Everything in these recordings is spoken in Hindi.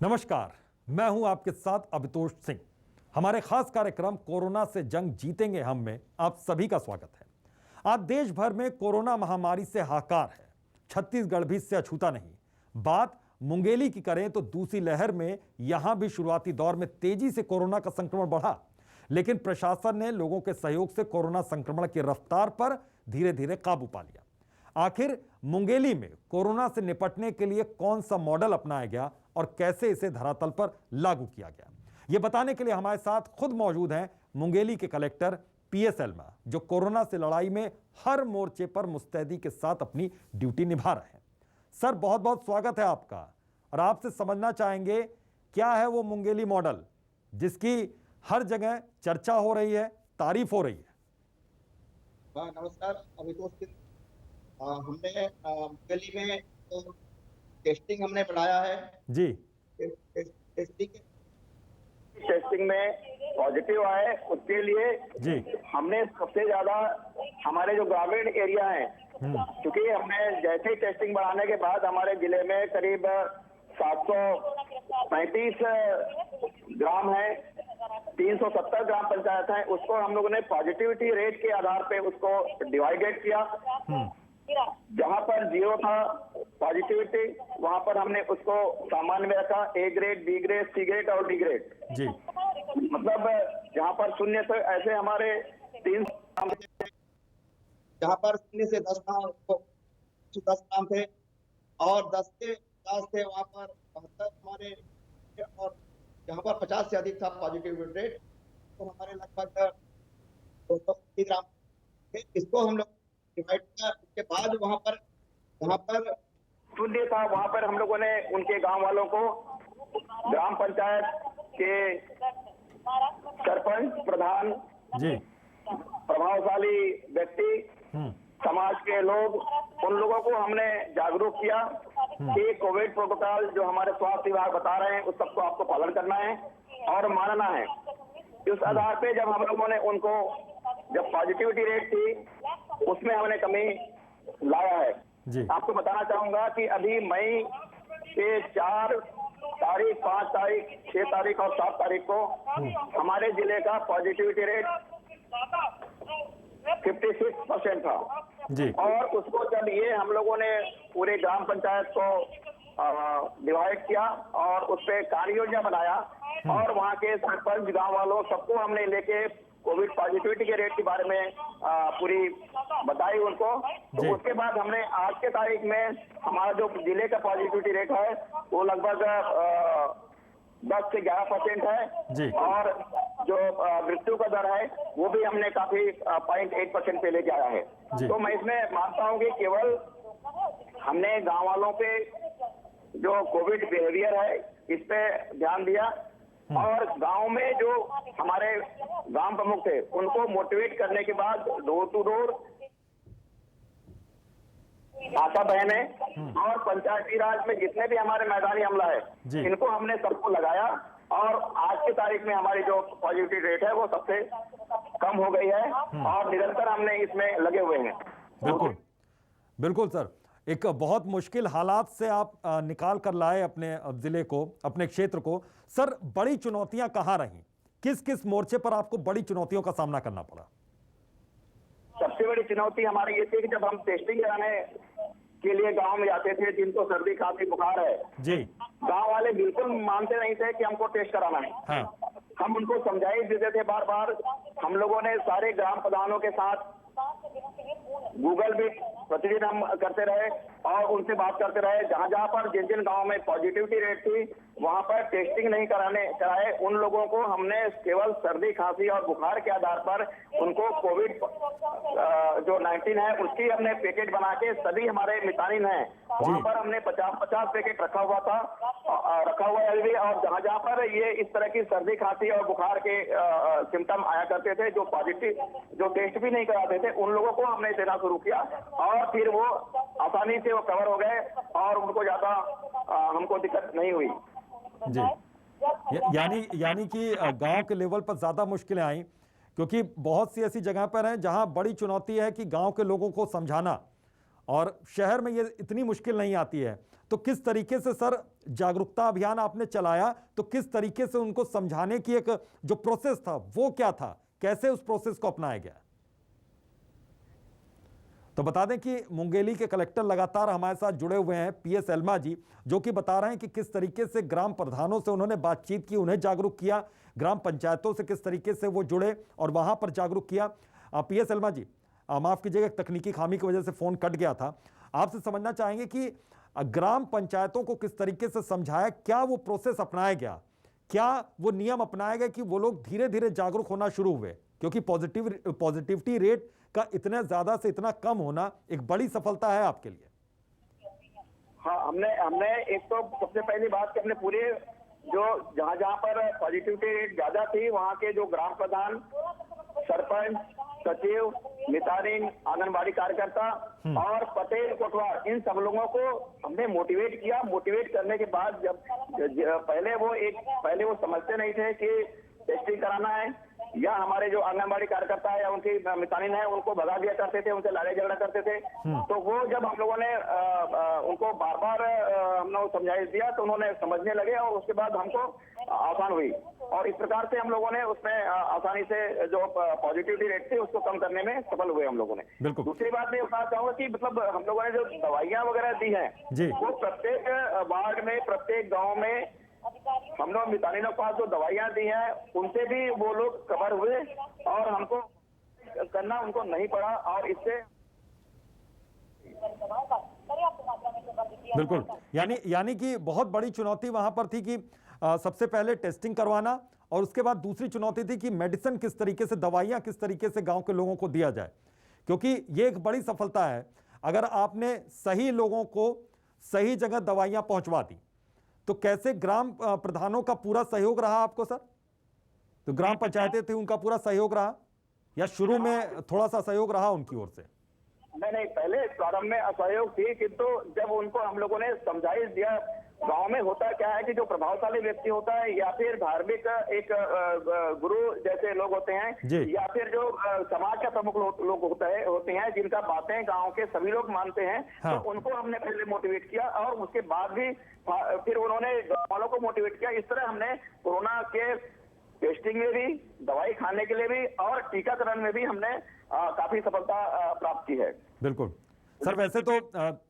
नमस्कार, मैं हूं आपके साथ अभितोष सिंह। हमारे खास कार्यक्रम कोरोना से जंग जीतेंगे हम में आप सभी का स्वागत है। आज देश भर में कोरोना महामारी से हाहाकार है। छत्तीसगढ़ भी इससे अछूता नहीं। बात मुंगेली की करें तो दूसरी लहर में यहां भी शुरुआती दौर में तेजी से कोरोना का संक्रमण बढ़ा, लेकिन प्रशासन ने लोगों के सहयोग से कोरोना संक्रमण की रफ्तार पर धीरे धीरे काबू पा लिया। आखिर मुंगेली में कोरोना से निपटने के लिए कौन सा मॉडल अपनाया गया और कैसे इसे धरातल पर लागू किया गया, यह बताने के लिए हमारे साथ खुद मौजूद हैं मुंगेली के कलेक्टर पीएस एल्मा, जो कोरोना से लड़ाई में हर मोर्चे पर मुस्तैदी के साथ अपनी ड्यूटी निभा रहे हैं। सर, बहुत बहुत स्वागत है आपका। और आपसे समझना चाहेंगे क्या है वो मुंगेली मॉडल जिसकी हर जगह चर्चा हो रही है, तारीफ हो रही है। नमस्कार अभितोष सिंह। हमने मुंगेली में तो टेस्टिंग हमने बढ़ाया है जी। टेस्टिंग में पॉजिटिव आए उसके लिए जी हमने सबसे ज्यादा हमारे जो ग्रामीण एरिया है, क्योंकि हमने जैसे ही टेस्टिंग बढ़ाने के बाद हमारे जिले में करीब 735 ग्राम है, 370 ग्राम पंचायत है, उसको हम लोगों ने पॉजिटिविटी रेट के आधार पे उसको डिवाइडेड किया। जहां पर 0 था पॉजिटिविटी, वहां पर हमने उसको सामान्य में रखा, A grade, B grade, C grade और डी ग्रेड। जी। मतलब जहां पर 0 से ऐसे हमारे 3 जहां पर 0 से 10 ग्राम 10 ग्राम थे और 10 से 50 थे, वहां पर 72 हमारे, और जहां पर 50 से अधिक था पॉजिटिविटी रेट तो हमारे लगभग 280 ग्राम थे। इसको हम लोग डिवाइड किया। उसके बाद वहां पर जहां पर 0 था वहां पर हम लोगों ने उनके गांव वालों को ग्राम पंचायत के सरपंच, प्रधान, जी, प्रभावशाली व्यक्ति, समाज के लोग, उन लोगों को हमने जागरूक किया कि कोविड प्रोटोकॉल जो हमारे स्वास्थ्य विभाग बता रहे हैं उस सबको आपको पालन करना है और मानना है। उस आधार पे जब हम लोगों ने उनको, जब पॉजिटिविटी रेट थी उसमें हमने कमी लाया है। जी। आपको बताना चाहूंगा कि अभी मई के 4 तारीख, 5 तारीख, 6 तारीख और 7 तारीख को हमारे जिले का पॉजिटिविटी रेट 56% था। जी। और उसको जब ये हम लोगों ने पूरे ग्राम पंचायत को डिवाइड किया और उस पर कार्य योजना बनाया और वहाँ के सरपंच, गांव वालों सबको हमने लेके कोविड पॉजिटिविटी के रेट के बारे में पूरी बताई उनको। तो उसके बाद हमने आज के तारीख में हमारा जो जिले का पॉजिटिविटी रेट है वो लगभग 10 से 11% है और जो मृत्यु का दर है वो भी हमने काफी 0.8% पे लेके आया है। तो मैं इसमें मानता हूँ कि केवल हमने गांव वालों पे जो कोविड बिहेवियर है इस पे ध्यान दिया और गांव में जो हमारे गांव प्रमुख थे उनको मोटिवेट करने के बाद डोर टू डोर आशा बहनें और पंचायती राज में जितने भी हमारे मैदानी अमला है इनको हमने सबको लगाया और आज की तारीख में हमारी जो पॉजिटिव रेट है वो सबसे कम हो गई है और निरंतर हमने इसमें लगे हुए हैं। बिल्कुल बिल्कुल सर, एक बहुत मुश्किल हालात से आप निकाल कर लाए अपने जिले को, अपने क्षेत्र को। सर, बड़ी चुनौतियां कहाँ रही? किस किस मोर्चे पर आपको बड़ी चुनौतियों का सामना करना पड़ा? सबसे बड़ी चुनौती हमारी ये थी कि जब हम टेस्टिंग कराने के लिए गांव में जाते थे, जिनको सर्दी खांसी बुखार है जी, गांव वाले बिल्कुल मानते नहीं थे कि हमको टेस्ट कराना है। हाँ। हम उनको समझाई देते थे बार बार। हम लोगों ने सारे ग्राम प्रधानों के साथ गूगल भी प्रतिदिन हम करते रहे और उनसे बात करते रहे। जहां जहां पर जिन जिन गांव में पॉजिटिविटी रेट थी वहां पर टेस्टिंग नहीं कराए उन लोगों को हमने केवल सर्दी खांसी और बुखार के आधार पर उनको कोविड जो 19 है उसकी हमने पैकेट बना के, सभी हमारे मितानिन हैं वहां पर हमने 50-50 पैकेट रखा हुआ है अभी। और जहां जहां पर ये इस तरह की सर्दी खांसी और बुखार के सिम्टम आया करते थे, जो पॉजिटिव जो टेस्ट भी नहीं कराते थे, उन लोगों को हमने देना शुरू किया और फिर वो आसानी से वो कवर हो गए और उनको ज्यादा हमको दिक्कत नहीं हुई। जी, यानी कि गांव के लेवल पर ज्यादा मुश्किलें आई, क्योंकि बहुत सी ऐसी जगह पर हैं जहां बड़ी चुनौती है कि गांव के लोगों को समझाना और शहर में ये इतनी मुश्किल नहीं आती है, तो किस तरीके से सर जागरूकता अभियान आपने चलाया, तो किस तरीके से उनको समझाने की एक जो प्रोसेस था वो क्या था, कैसे उस प्रोसेस को अपनाया गया? तो बता दें कि मुंगेली के कलेक्टर लगातार हमारे साथ जुड़े हुए हैं, पीएस एल्मा जी, जो कि बता रहे हैं कि किस तरीके से ग्राम प्रधानों से उन्होंने बातचीत की, उन्हें जागरूक किया, ग्राम पंचायतों से किस तरीके से वो जुड़े और वहां पर जागरूक किया। पीएस एल्मा जी, माफ कीजिएगा, तकनीकी खामी की वजह से फोन कट गया था। आपसे समझना चाहेंगे कि ग्राम पंचायतों को किस तरीके से समझाया, क्या वो प्रोसेस अपनाया गया, क्या वो नियम अपनाए गए कि वो लोग धीरे धीरे जागरूक होना शुरू हुए? क्योंकि पॉजिटिविटी रेट का इतना ज्यादा से इतना कम होना एक बड़ी सफलता है आपके लिए। हाँ, हमने एक तो सबसे पहली बात कि हमने पूरे जो जहाँ पर पॉजिटिविटी रेट ज्यादा थी वहाँ के जो ग्राम प्रधान, सरपंच, सचिव, मितानिन, आंगनबाड़ी कार्यकर्ता और पटेल कोटवार, इन सब लोगों को हमने मोटिवेट किया। मोटिवेट करने के बाद जब पहले वो समझते नहीं थे कि टेस्टिंग कराना है, या हमारे जो आंगनबाड़ी कार्यकर्ता है या उनकी मितानिन है उनको भगा दिया करते थे, उनसे लड़ाई झगड़ा करते थे। तो वो जब हम लोगों ने उनको बार बार हमने समझाइश दिया तो उन्होंने समझने लगे और उसके बाद हमको आसान हुई, और इस प्रकार से हम लोगों ने उसमें आसानी से जो पॉजिटिविटी रेट थी उसको कम करने में सफल हुए हम लोगों ने। दूसरी बात मैं बताना चाहूंगा कि मतलब हम लोगों ने जो दवाइयां वगैरह दी हैं वो प्रत्येक वार्ड में, प्रत्येक गाँव में हम लोग मितानिनों के पास जो दवाइयां दी हैं उनसे भी वो लोग कवर हुए और हमको करना उनको नहीं पड़ा, और इससे बिल्कुल यानी कि बहुत बड़ी चुनौती वहां पर थी कि सबसे पहले टेस्टिंग करवाना, और उसके बाद दूसरी चुनौती थी कि मेडिसिन किस तरीके से, दवाइयां किस तरीके से गांव के लोगों को दिया जाए, क्योंकि ये एक बड़ी सफलता है। अगर आपने सही लोगों को सही जगह दवाइयां पहुंचवा दी, तो कैसे ग्राम प्रधानों का पूरा सहयोग रहा आपको सर? तो ग्राम पंचायतें थी, उनका पूरा सहयोग रहा या शुरू में थोड़ा सा सहयोग रहा उनकी ओर से? नहीं, पहले प्रारंभ में असहयोग थी, किंतु जब उनको हम लोगों ने समझाइश दिया, गांव में होता क्या है कि जो प्रभावशाली व्यक्ति होता है या फिर धार्मिक एक गुरु जैसे लोग होते हैं, या फिर जो समाज का प्रमुख लोग होते हैं जिनका बातें गांव के सभी लोग मानते हैं, तो उनको हमने पहले मोटिवेट किया और उसके बाद भी फिर उन्होंने गाँव वालों को मोटिवेट किया। इस तरह हमने कोरोना के टेस्टिंग में भी, दवाई खाने के लिए भी और टीकाकरण में भी हमने काफी सफलता प्राप्त की है। बिल्कुल सर, वैसे तो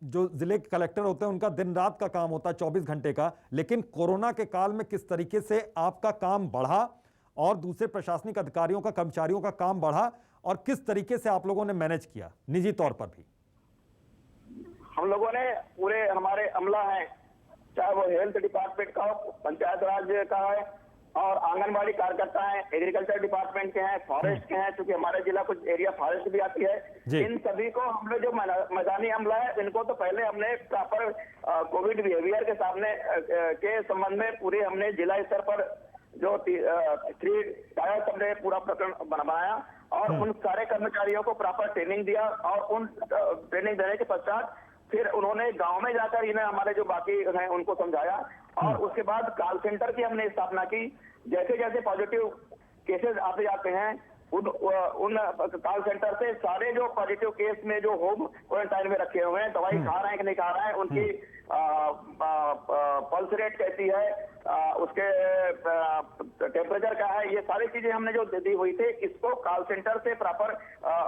जो जिले के कलेक्टर होते हैं उनका दिन रात का काम होता है, 24 घंटे का, लेकिन कोरोना के काल में किस तरीके से आपका काम बढ़ा और दूसरे प्रशासनिक अधिकारियों का, कर्मचारियों का काम बढ़ा, और किस तरीके से आप लोगों ने मैनेज किया निजी तौर पर भी? हम लोगों ने पूरे हमारे अमला है, चाहे वो हेल्थ डिपार्टमेंट का हो, पंचायत राज का है और आंगनबाड़ी कार्यकर्ता हैं, एग्रीकल्चर डिपार्टमेंट के हैं, फॉरेस्ट के हैं, क्योंकि हमारे जिला कुछ एरिया फॉरेस्ट भी आती है। इन सभी को हम लोग जो मैदानी अमला है इनको तो पहले हमने प्रॉपर कोविड बिहेवियर के सामने के संबंध में पूरे हमने जिला स्तर पर जो 3 टायर्स हमने पूरा प्रकरण बनाया और उन सारे कर्मचारियों को प्रॉपर ट्रेनिंग दिया, और उन ट्रेनिंग देने के पश्चात फिर उन्होंने गांव में जाकर इन्हें हमारे जो बाकी हैं उनको समझाया, और उसके बाद कॉल सेंटर की हमने स्थापना की। जैसे जैसे पॉजिटिव केसेस आते जाते हैं उन कॉल सेंटर से सारे जो पॉजिटिव केस में जो होम क्वारंटाइन में रखे हुए हैं, दवाई खा रहे हैं कि नहीं खा रहे हैं, उनकी पल्स रेट कैसी है, उसके टेम्परेचर क्या है, ये सारी चीजें हमने जो दी हुई थी इसको कॉल सेंटर से प्रॉपर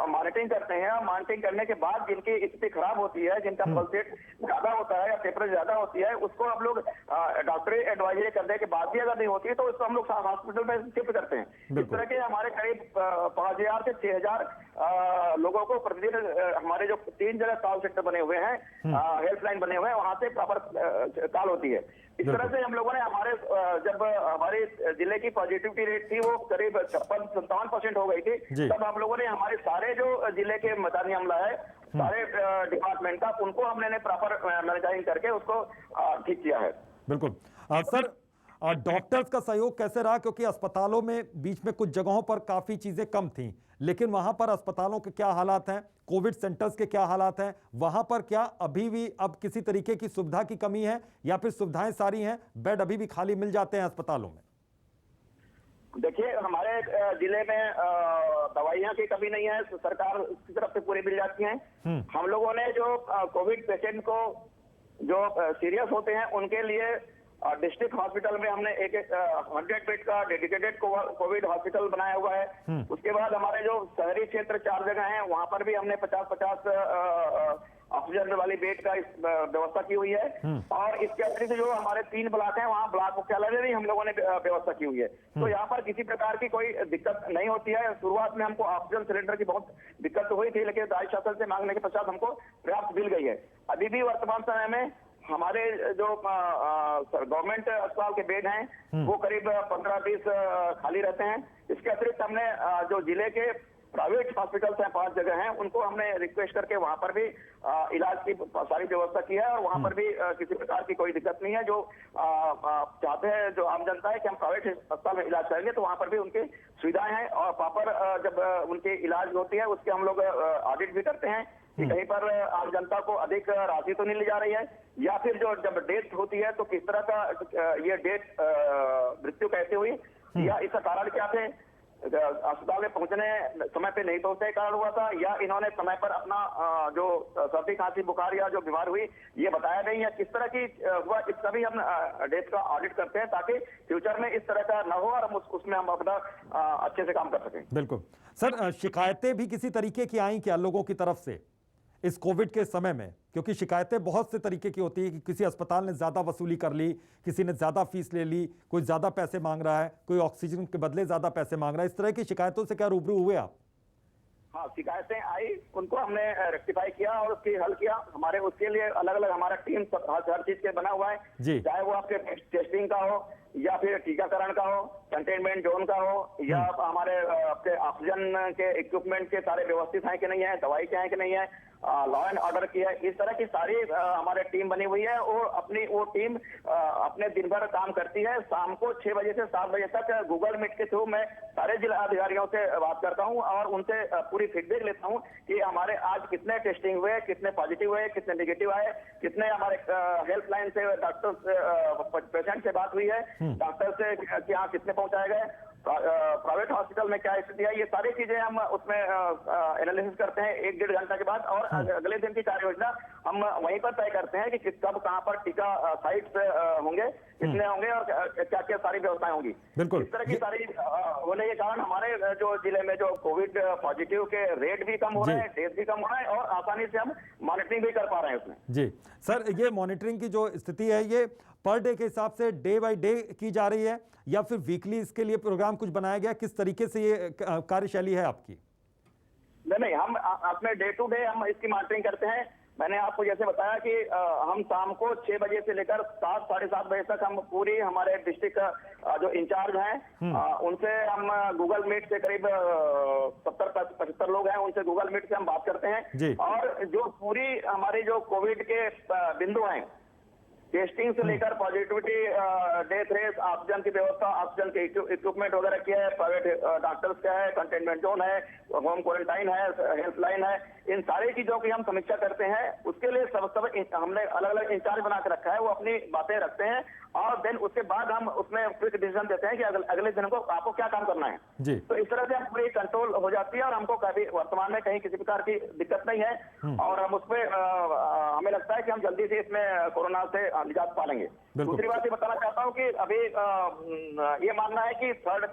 मॉनिटरिंग करते हैं। मॉनिटरिंग करने के बाद जिनकी स्थिति खराब होती है, जिनका पल्स रेट ज्यादा होता है या टेम्परेचर ज्यादा होती है, उसको हम लोग डॉक्टरी एडवाइजरी करने के बाद भी अगर नहीं होती है तो उसको हम लोग हॉस्पिटल में शिफ्ट करते हैं। इस तरह के हमारे करीब 5000 से 6000 लोगों को प्रतिदिन हमारे जो 3 जगह कॉल सेंटर बने हुए हैं, हेल्पलाइन बने हुए हैं, वहां से प्रॉपर कॉल होती है। इस तरह से हम लोगों ने हमारे जब हमारे जिले की पॉजिटिविटी रेट थी वो करीब 56-57% हो गई थी, तब हम लोगों ने हमारे सारे जो जिले के मैदानी अमला है, सारे डिपार्टमेंट का, उनको हमने प्रॉपर मैनेजिंग करके उसको ठीक किया है। बिल्कुल सर, डॉक्टर्स का सहयोग कैसे रहा? क्योंकि अस्पतालों में बीच में कुछ जगहों पर काफी चीजें कम थी, लेकिन वहां पर अस्पतालों के क्या हालात हैं, कोविड सेंटर्स के क्या हालात हैं, वहां पर क्या अभी भी अब किसी तरीके की सुविधा की कमी है या फिर सुविधाएं सारी हैं, बेड अभी भी खाली मिल जाते हैं अस्पतालों में? देखिए, हमारे जिले में दवाइयाँ की कमी नहीं है, सरकार की तरफ से पूरी मिल जाती हैं। हम लोगों ने जो कोविड पेशेंट को जो सीरियस होते हैं उनके लिए डिस्ट्रिक्ट हॉस्पिटल में हमने एक 100 बेड का डेडिकेटेड कोविड हॉस्पिटल बनाया हुआ है। उसके बाद हमारे जो शहरी क्षेत्र 4 जगह हैं, वहां पर भी हमने 50-50 ऑक्सीजन वाली बेड का व्यवस्था की हुई है। और इसके अतिरिक्त जो हमारे 3 ब्लॉक हैं, वहाँ ब्लॉक मुख्यालय में भी हम लोगों ने व्यवस्था की हुई है। तो यहाँ पर किसी प्रकार की कोई दिक्कत नहीं होती है। शुरुआत में हमको ऑक्सीजन सिलेंडर की बहुत दिक्कत हुई थी, लेकिन राज्य शासन से मांगने के पश्चात हमको पर्याप्त मिल गई है। अभी भी वर्तमान समय में हमारे जो गवर्नमेंट अस्पताल के बेड हैं वो करीब 15-20 खाली रहते हैं। इसके अतिरिक्त हमने जो जिले के प्राइवेट हॉस्पिटल्स हैं 5 जगह हैं, उनको हमने रिक्वेस्ट करके वहां पर भी इलाज की सारी व्यवस्था की है। और वहां पर भी किसी प्रकार की कोई दिक्कत नहीं है। जो चाहते हैं जो आम जनता है कि हम प्राइवेट अस्पताल में इलाज करेंगे, तो वहां पर भी उनकी सुविधाएं हैं। और प्रॉपर जब उनकी इलाज होती है उसके हम लोग ऑडिट भी करते हैं कि कहीं पर आम जनता को अधिक राशि तो नहीं ली जा रही है, या फिर जो जब डेथ होती है तो किस तरह का ये डेथ मृत्यु कैसे हुई, या इसका कारण क्या थे, अस्पताल में पहुंचने समय पे नहीं पहुंचने के कारण हुआ था, या इन्होंने समय पर अपना जो सर्दी खांसी बुखार या जो बीमार हुई ये बताया नहीं है, किस तरह की हुआ, इसका भी हम डेथ का ऑडिट करते हैं ताकि फ्यूचर में इस तरह का न हो और उसमें हम अपना अच्छे से काम कर सकें। बिल्कुल सर, शिकायतें भी किसी तरीके की आई क्या लोगों की तरफ से इस कोविड के समय में? क्योंकि शिकायतें बहुत से तरीके की होती है कि किसी अस्पताल ने ज्यादा वसूली कर ली, किसी ने ज्यादा फीस ले ली, कोई ज्यादा पैसे मांग रहा है, कोई ऑक्सीजन के बदले ज्यादा पैसे मांग रहा है। इस तरह की शिकायतों से क्या रूबरू हुए आप? हाँ, शिकायतें आई, उनको हमने रेक्टिफाई किया और उसकी हल किया। हमारे उसके लिए अलग अलग हमारा टीम हर चीज के बना हुआ है, चाहे वो आपके टेस्टिंग का हो या फिर टीकाकरण का हो, कंटेनमेंट जोन का हो, या हमारे आपके ऑक्सीजन के इक्विपमेंट के सारे व्यवस्थित हैं कि नहीं है, दवाई क्या है कि नहीं है, लॉ एंड ऑर्डर की है। इस तरह की सारी हमारे टीम बनी हुई है और वो टीम अपने दिन भर काम करती है। शाम को 6 बजे से 7 बजे तक गूगल मीट के थ्रू मैं सारे जिला अधिकारियों से बात करता हूं और उनसे पूरी फीडबैक लेता हूं कि हमारे आज कितने टेस्टिंग हुए, कितने पॉजिटिव हुए, कितने नेगेटिव आए, कितने हमारे हेल्पलाइन से डॉक्टर पेशेंट से बात हुई है, डॉक्टर से कि यहाँ कितने पहुंचाए गए, प्राइवेट हॉस्पिटल में क्या स्थिति है, ये सारी चीजें हम उसमें एनालिसिस करते हैं 1-1.5 घंटा के बाद। और अगले दिन की कार्य योजना हम वहीं पर तय करते हैं कि कब कहाँ पर टीका साइट्स होंगे, कितने होंगे और क्या क्या सारी व्यवस्थाएं होंगी। बिल्कुल, इस तरह की सारी होने के कारण हमारे जो जिले में जो कोविड पॉजिटिव के रेट भी कम हो रहे हैं, डेथ भी कम हो रहा है और आसानी से हम मॉनिटरिंग भी कर पा रहे हैं उसमें। जी सर, ये मॉनिटरिंग की जो स्थिति है ये पर डे के हिसाब से डे बाय डे की जा रही है या फिर वीकली इसके लिए प्रोग्राम कुछ बनाया गया? किस तरीके से ये कार्यशैली है आपकी? नहीं, हम अपने डे टू डे हम इसकी मॉनिटरिंग करते हैं। मैंने आपको जैसे बताया कि हम शाम को 6 बजे से लेकर 7-7:30 बजे तक हम पूरी हमारे डिस्ट्रिक्ट जो इंचार्ज हैं उनसे हम गूगल मीट से करीब 70-75 लोग हैं, उनसे गूगल मीट से हम बात करते हैं। और जो पूरी हमारी जो कोविड के बिंदु हैं, टेस्टिंग से लेकर पॉजिटिविटी, डेथ रेट, ऑक्सीजन की व्यवस्था, ऑक्सीजन के इक्विपमेंट वगैरह क्या है, प्राइवेट डॉक्टर्स क्या है, कंटेनमेंट जोन है, होम क्वारंटाइन है, हेल्पलाइन है, इन सारी चीजों की हम समीक्षा करते हैं। उसके लिए सब हमने अलग अलग इंचार्ज बना के रखा है, वो अपनी बातें रखते हैं और देन उसके बाद हम उसमें क्विक डिसीजन देते हैं कि अगले दिन को आपको क्या काम करना है जी। तो इस तरह से हम पूरी कंट्रोल हो जाती है और हमको कभी वर्तमान में कहीं किसी प्रकार की दिक्कत नहीं है और हम उसमें हमें लगता है कि हम जल्दी से इसमें कोरोना से निजात पा लेंगे। दूसरी बात ये बताना चाहता हूँ कि अभी ये मानना है कि 3rd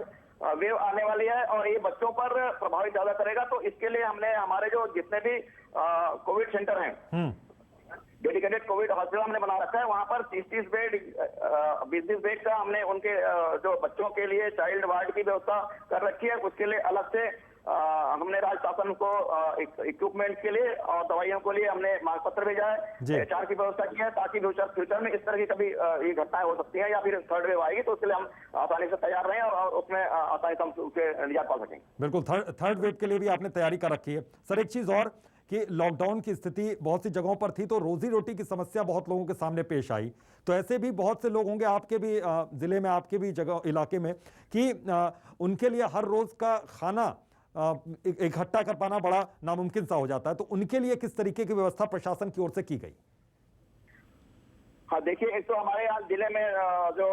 वेव आने वाली है और ये बच्चों पर प्रभावित ज्यादा करेगा। तो इसके लिए हमने हमारे जो जितने भी कोविड सेंटर हैं, डेडिकेटेड कोविड हॉस्पिटल हमने बना रखा है, वहां पर 30-30 बेड 20-20 बेड का हमने उनके जो बच्चों के लिए चाइल्ड वार्ड की व्यवस्था कर रखी है। उसके लिए अलग से हमने राज्य शासन को इक्विपमेंट के लिए और दवाइयों के लिए हमने मांग पत्र भेजा है, HR की व्यवस्था की है ताकि फ्यूचर में इस तरह की कभी ये घटनाएं हो सकती हैं या फिर 3rd वेव आएगी तो उसके लिए हम आसानी से तैयार रहें और उसमें आसानी से हम उससे निजात पा सकें। बिल्कुल, 3rd वेव के लिए भी आपने तैयारी कर रखी है। सर, एक चीज और कि लॉकडाउन की स्थिति बहुत सी जगहों पर थी तो रोजी रोटी की समस्या बहुत लोगों के सामने पेश आई, तो ऐसे भी बहुत से लोग होंगे आपके भी जिले में, आपके भी जगह इलाके में कि उनके लिए हर रोज का खाना इकट्ठा कर पाना बड़ा नामुमकिन सा हो जाता है, तो उनके लिए किस तरीके की व्यवस्था प्रशासन की ओर से की गई? हाँ देखिए, एक तो हमारे यहाँ जिले में जो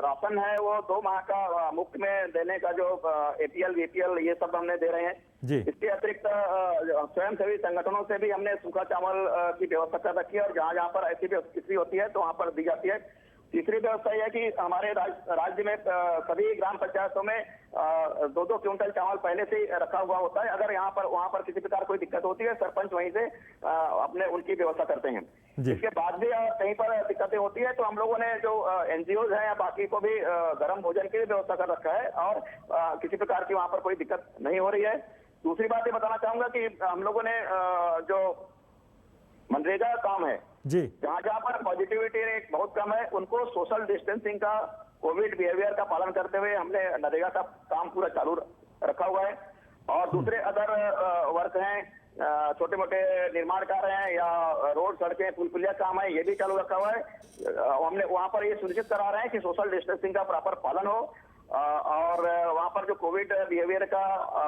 राशन है वो 2 माह का मुफ्त में देने का जो APL VPL ये सब हमने दे रहे हैं जी। इसके अतिरिक्त स्वयंसेवी संगठनों से भी हमने सूखा चावल की व्यवस्था कर रखी है और जहाँ जहाँ पर ऐसी स्थिति होती है तो वहाँ पर दी जाती है। तीसरी व्यवस्था यह है कि हमारे राज्य में सभी ग्राम पंचायतों में 2-2 क्विंटल चावल पहले से ही रखा हुआ होता है। अगर यहाँ पर वहाँ पर किसी प्रकार कोई दिक्कत होती है सरपंच वहीं से अपने उनकी व्यवस्था करते हैं। इसके बाद भी कहीं पर दिक्कतें होती है तो हम लोगों ने जो NGOs हैं या बाकी को भी गर्म भोजन की व्यवस्था कर रखा है और किसी प्रकार की वहाँ पर कोई दिक्कत नहीं हो रही है। दूसरी बात ये बताना चाहूंगा कि हम लोगों ने जो मनरेगा काम है जी, जहाँ जहाँ पर पॉजिटिविटी रेट बहुत कम है उनको सोशल डिस्टेंसिंग का कोविड बिहेवियर का पालन करते हुए हमने नरेगा का काम पूरा चालू रखा हुआ है। और दूसरे अदर वर्क हैं, छोटे मोटे निर्माण कार्य हैं या रोड सड़कें पुल पुलिया काम है ये भी चालू रखा हुआ है। हमने वहाँ पर ये सुनिश्चित करा रहे हैं कि सोशल डिस्टेंसिंग का प्रॉपर पालन हो और वहाँ पर जो कोविड बिहेवियर का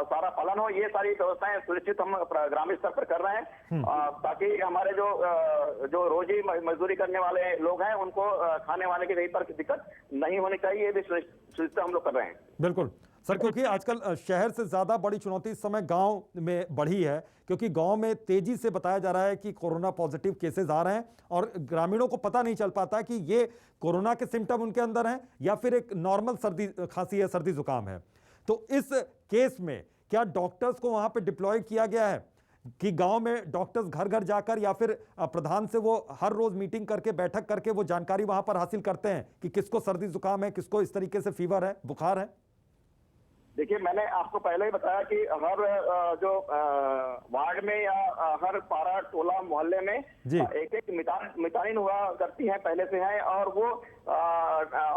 सारा पालन हो, ये सारी व्यवस्थाएं सुनिश्चित हम ग्रामीण स्तर पर कर रहे हैं ताकि हमारे जो रोजी मजदूरी करने वाले लोग हैं उनको खाने वाने की कहीं पर दिक्कत नहीं होनी चाहिए, ये भी सुनिश्चित हम लोग कर रहे हैं। बिल्कुल सर, क्योंकि आजकल शहर से ज्यादा बड़ी चुनौती इस समय गांव में बढ़ी है, क्योंकि गांव में तेजी से बताया जा रहा है कि कोरोना पॉजिटिव केसेस आ रहे हैं और ग्रामीणों को पता नहीं चल पाता कि ये कोरोना के सिम्टम उनके अंदर हैं या फिर एक नॉर्मल सर्दी खांसी है, सर्दी जुकाम है। तो इस केस में क्या डॉक्टर्स को वहां पे डिप्लॉय किया गया है कि गांव में डॉक्टर्स घर घर जाकर या फिर प्रधान से वो हर रोज मीटिंग करके बैठक करके वो जानकारी वहां पर हासिल करते हैं कि किसको सर्दी जुकाम है, किसको इस तरीके से फीवर है, बुखार है? देखिए, मैंने आपको पहले ही बताया कि हर जो वार्ड में या हर पारा टोला मोहल्ले में एक मितानिन हुआ करती हैं, पहले से हैं और वो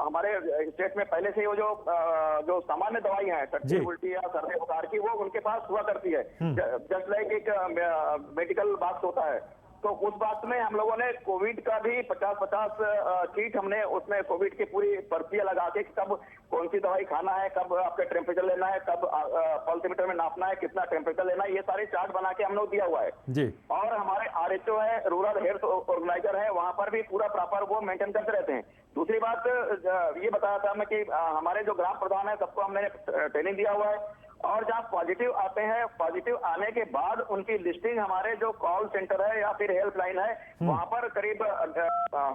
हमारे स्टेट में पहले से वो जो सामान्य दवाई है टट्टी उल्टी या सर्दी बुखार की वो उनके पास हुआ करती है, जस्ट लाइक एक मेडिकल बॉक्स होता है। तो उस बात में हम लोगों ने कोविड का भी 50-50 किट हमने उसमें कोविड की पूरी पर्चियां लगा के कब कौन सी दवाई खाना है, कब आपका टेम्परेचर लेना है, कब पल्सीमीटर में नापना है, कितना टेम्परेचर लेना है, ये सारे चार्ट बना के हम लोग दिया हुआ है जी। और हमारे RHO है, रूरल हेल्थ ऑर्गेनाइजर है, वहां पर भी पूरा प्रॉपर वो मेंटेन करते रहते हैं। दूसरी बात ये बताया था मैं कि हमारे जो ग्राम प्रधान है सबको हमने ट्रेनिंग दिया हुआ है और जहाँ पॉजिटिव आते हैं, पॉजिटिव आने के बाद उनकी लिस्टिंग हमारे जो कॉल सेंटर है या फिर हेल्पलाइन है वहां पर करीब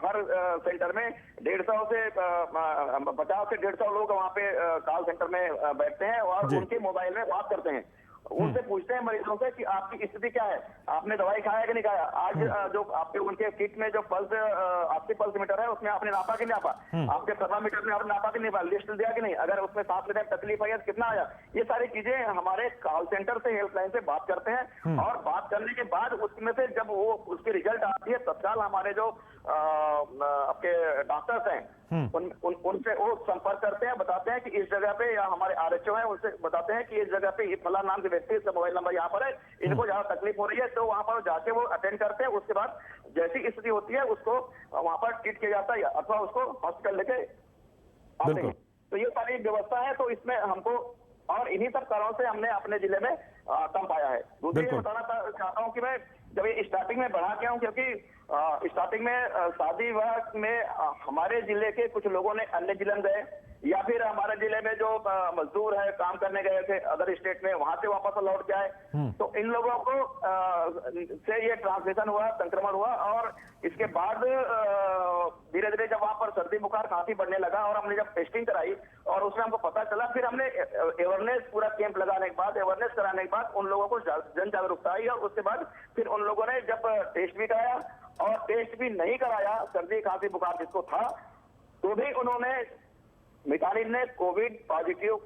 हर सेंटर में 150 से 150 लोग वहां पे कॉल सेंटर में बैठते हैं और उनके मोबाइल में बात करते हैं, उनसे पूछते हैं मरीजों से कि आपकी स्थिति क्या है, आपने दवाई खाया कि नहीं खाया, आज जो आपके उनके किट में जो पल्स आपके पल्स मीटर है उसमें आपने नापा कि नहीं नापा, आपके थर्मामीटर में आपने नापा कि नहीं, लिस्ट दिया कि नहीं, अगर उसमें सांस लेने में तकलीफ आई है कितना आया, ये सारी चीजें हमारे कॉल सेंटर से हेल्पलाइन से बात करते हैं और बात करने के बाद उसमें से जब वो उसकी रिजल्ट आती है तत्काल हमारे जो आपके डॉक्टर्स हैं उनसे वो संपर्क करते हैं, बताते हैं कि इस जगह पे या हमारे RHO है उनसे बताते हैं कि इस जगह पे फला नाम के व्यक्ति इसका मोबाइल नंबर यहाँ पर है, इनको जहाँ तकलीफ हो रही है तो वहाँ पर जाके वो अटेंड करते हैं। उसके बाद जैसी स्थिति होती है उसको वहाँ पर ट्रीट किया जाता है अथवा उसको हॉस्पिटल लेके आते हैं। तो ये सारी व्यवस्था है, तो इसमें हमको और इन्हीं सब कारणों से हमने अपने जिले में कम पाया है। दूसरी बताना चाहता हूँ कि मैं जब ये स्टार्टिंग में बढ़ा के हूँ क्योंकि स्टार्टिंग में शादी विवाह में हमारे जिले के कुछ लोगों ने अन्य जिले में गए या फिर हमारे जिले में जो मजदूर है काम करने गए थे अदर स्टेट में वहां से वापस लौट के आए, तो इन लोगों को से ये ट्रांसमिशन हुआ, संक्रमण हुआ और इसके बाद धीरे धीरे जब वहां पर सर्दी बुखार काफी बढ़ने लगा और हमने जब टेस्टिंग कराई और उसमें हमको पता चला, फिर हमने अवेयरनेस पूरा कैंप लगाने के बाद अवेयरनेस कराने के बाद उन लोगों को जन जागरूकता आई और उसके बाद फिर उन लोगों ने जब टेस्ट भी कराया और टेस्ट भी नहीं कराया सर्दी खांसी बुखार जिसको था तो भी उन्होंने मितानिन ने कोविड पॉजिटिव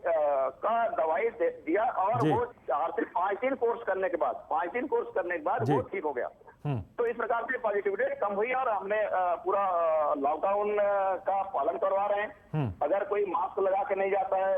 का दवाई दिया और वो 4 से 5 दिन कोर्स करने के बाद वो ठीक हो गया। तो इस प्रकार से पॉजिटिविटी कम हुई और हमने पूरा लॉकडाउन का पालन करवा रहे हैं। अगर कोई मास्क लगा के नहीं जाता है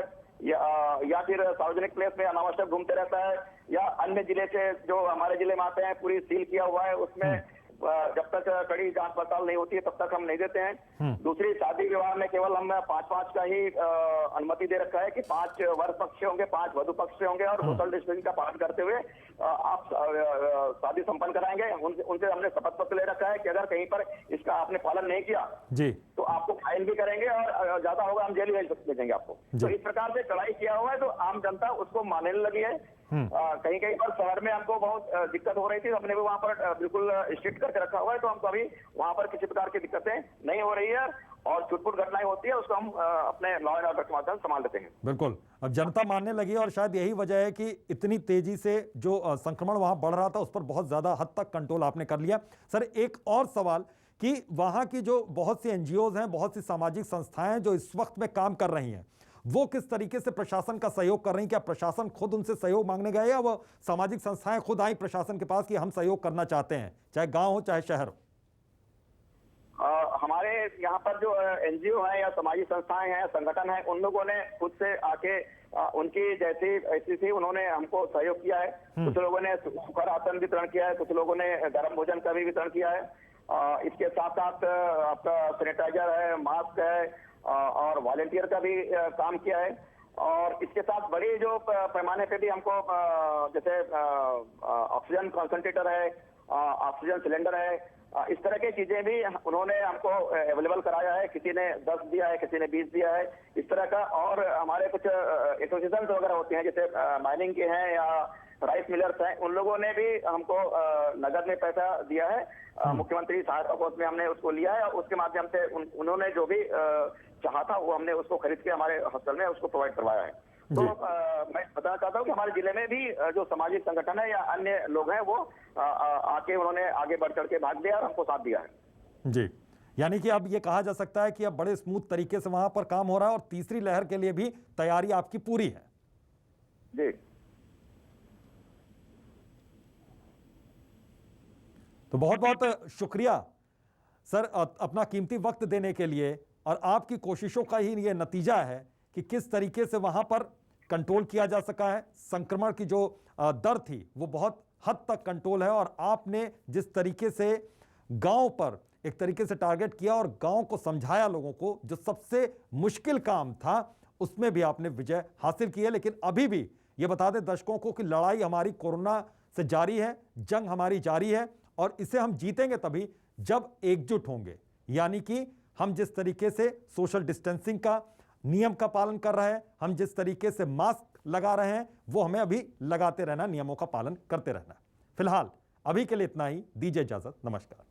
या फिर सार्वजनिक प्लेस में अनावश्यक घूमते रहता है या अन्य जिले से जो हमारे जिले में आते हैं पूरी सील किया हुआ है उसमें जब तक कड़ी जांच पड़ताल नहीं होती है तब तक हम नहीं देते हैं। दूसरी, शादी विवाह में केवल हम 5-5 का ही अनुमति दे रखा है कि 5 वर पक्ष से होंगे, 5 वधु पक्ष से होंगे और सोशल डिस्टेंसिंग का पालन करते हुए आप शादी संपन्न कराएंगे। उनसे हमने शपथ पत्र ले रखा है कि अगर कहीं पर इसका आपने पालन नहीं किया जी तो आपको फाइन भी करेंगे और ज्यादा होगा हम जेल भेजेंगे आपको। तो इस प्रकार से कड़ाई किया हुआ है, तो आम जनता उसको मानने लगी है। कहीं कहीं पर शहर में हमको बहुत दिक्कत हो रही थी, हमने भी वहाँ पर बिल्कुल स्ट्रिक्ट करके रखा हुआ है, तो हमको अभी वहाँ पर किसी प्रकार की दिक्कतें नहीं हो रही है और छुटपुट घटनाएं होती है उसको हम अपने लॉ एंड ऑर्डर के माध्यम से संभाल लेते हैं। बिल्कुल, अब जनता मानने लगी है और शायद यही वजह है कि इतनी तेजी से जो संक्रमण वहां बढ़ रहा था उस पर बहुत ज्यादा हद तक कंट्रोल आपने कर लिया। सर, एक और सवाल कि वहां की जो बहुत सी एनजीओज हैं, बहुत सी सामाजिक संस्थाएं हैं जो इस वक्त में काम कर रही हैं, वो किस तरीके से प्रशासन का सहयोग कर रही हैं? क्या प्रशासन खुद उनसे सहयोग मांगने गए या वो सामाजिक संस्थाएं खुद आई प्रशासन के पास कि हम सहयोग करना चाहते हैं, चाहे गांव हो चाहे शहर हो? हमारे यहाँ पर जो एनजीओ है या सामाजिक संस्थाएं हैं, संगठन है, उन लोगों ने खुद से आके उनकी जैसी ऐसी थी उन्होंने हमको सहयोग किया है। कुछ लोगों ने सूखा राशन वितरण किया है, कुछ लोगों ने गर्म भोजन का भी वितरण किया है। इसके साथ साथ आपका सैनिटाइजर है, मास्क है और वॉलेंटियर का भी काम किया है। और इसके साथ बड़ी जो पैमाने पे भी हमको जैसे ऑक्सीजन कॉन्सेंट्रेटर है, ऑक्सीजन सिलेंडर है, इस तरह की चीजें भी उन्होंने हमको अवेलेबल कराया है। किसी ने 10 दिया है, किसी ने 20 दिया है, इस तरह का। और हमारे कुछ एसोसिएशन वगैरह होते हैं जैसे माइनिंग के हैं या राइस मिलर्स हैं, उन लोगों ने भी हमको नगद में पैसा दिया है। मुख्यमंत्री सहायता कोष में हमने उसको लिया है और उसके माध्यम से उन्होंने जो भी चाहा था वो हमने उसको खरीद के हमारे हॉस्पिटल में उसको प्रोवाइड करवाया है। तो मैं बताना चाहता हूँ कि हमारे जिले में भी जो सामाजिक संगठन है या अन्य लोग हैं वो आके उन्होंने आगे बढ़ चढ़ के भाग दिया और हमको साथ दिया है। जी, यानी कि अब ये कहा जा सकता है कि अब बड़े स्मूथ तरीके से वहां पर काम हो रहा है और तीसरी लहर के लिए भी तैयारी आपकी पूरी है। जी, तो बहुत बहुत शुक्रिया सर अपना कीमती वक्त देने के लिए। और आपकी कोशिशों का ही ये नतीजा है कि किस तरीके से वहां पर कंट्रोल किया जा सका है। संक्रमण की जो दर थी वो बहुत हद तक कंट्रोल है और आपने जिस तरीके से गांव पर एक तरीके से टारगेट किया और गांव को समझाया लोगों को, जो सबसे मुश्किल काम था उसमें भी आपने विजय हासिल की है। लेकिन अभी भी ये बता दें दर्शकों को कि लड़ाई हमारी कोरोना से जारी है, जंग हमारी जारी है और इसे हम जीतेंगे तभी जब एकजुट होंगे। यानी कि हम जिस तरीके से सोशल डिस्टेंसिंग का नियम का पालन कर रहे हैं, हम जिस तरीके से मास्क लगा रहे हैं, वो हमें अभी लगाते रहना, नियमों का पालन करते रहना। फिलहाल अभी के लिए इतना ही, दीजिए इजाजत, नमस्कार।